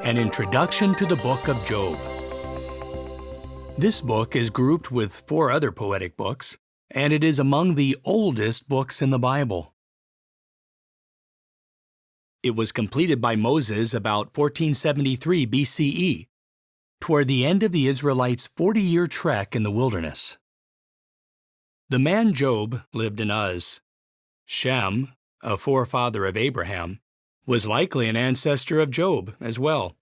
An Introduction to the Book of Job. This book is grouped with 4 other poetic books, and it is among the oldest books in the Bible. It was completed by Moses about 1473 BCE, toward the end of the Israelites' 40-year trek in the wilderness. The man Job lived in Uz. Shem, a forefather of Abraham, was likely an ancestor of Job as well.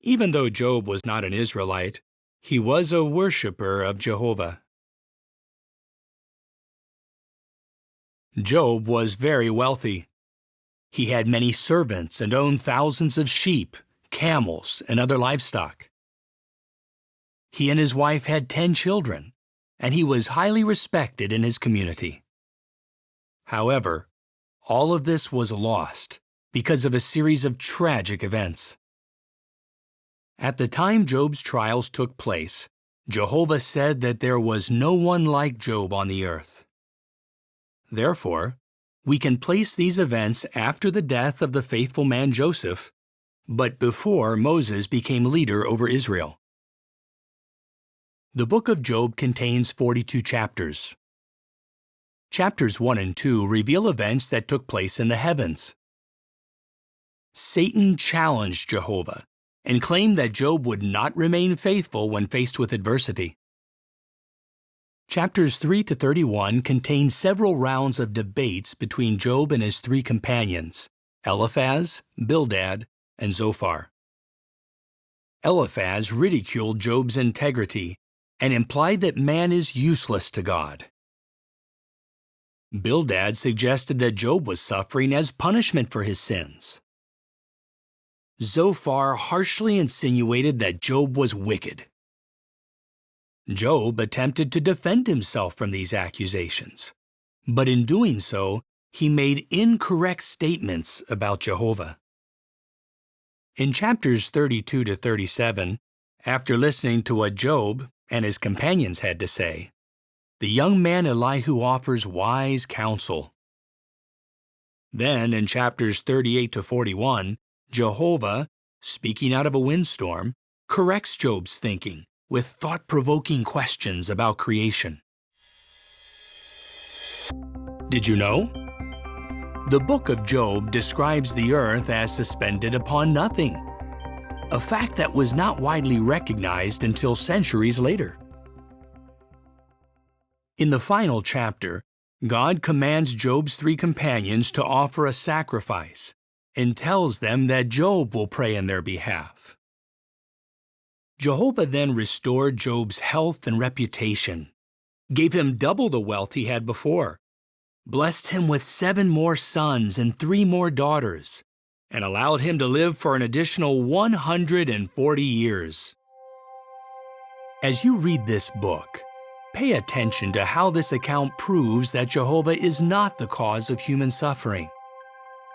Even though Job was not an Israelite, he was a worshiper of Jehovah. Job was very wealthy. He had many servants and owned thousands of sheep, camels, and other livestock. He and his wife had 10 children, and he was highly respected in his community. However, all of this was lost because of a series of tragic events. At the time Job's trials took place, Jehovah said that there was no one like Job on the earth. Therefore, we can place these events after the death of the faithful man Joseph, but before Moses became leader over Israel. The book of Job contains 42 chapters. Chapters 1 and 2 reveal events that took place in the heavens. Satan challenged Jehovah and claimed that Job would not remain faithful when faced with adversity. Chapters 3 to 31 contain several rounds of debates between Job and his 3 companions, Eliphaz, Bildad, and Zophar. Eliphaz ridiculed Job's integrity and implied that man is useless to God. Bildad suggested that Job was suffering as punishment for his sins. Zophar harshly insinuated that Job was wicked. Job attempted to defend himself from these accusations, but in doing so, he made incorrect statements about Jehovah. In chapters 32 to 37, after listening to what Job and his companions had to say, the young man Elihu offers wise counsel. Then, in chapters 38 to 41, Jehovah, speaking out of a windstorm, corrects Job's thinking with thought-provoking questions about creation. Did you know? The book of Job describes the earth as suspended upon nothing, a fact that was not widely recognized until centuries later. In the final chapter, God commands Job's 3 companions to offer a sacrifice and tells them that Job will pray in their behalf. Jehovah then restored Job's health and reputation, gave him double the wealth he had before, blessed him with 7 more sons and 3 more daughters, and allowed him to live for an additional 140 years. As you read this book, pay attention to how this account proves that Jehovah is not the cause of human suffering,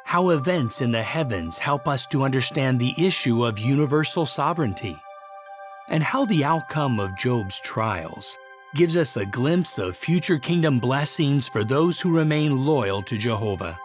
how events in the heavens help us to understand the issue of universal sovereignty, and how the outcome of Job's trials gives us a glimpse of future kingdom blessings for those who remain loyal to Jehovah.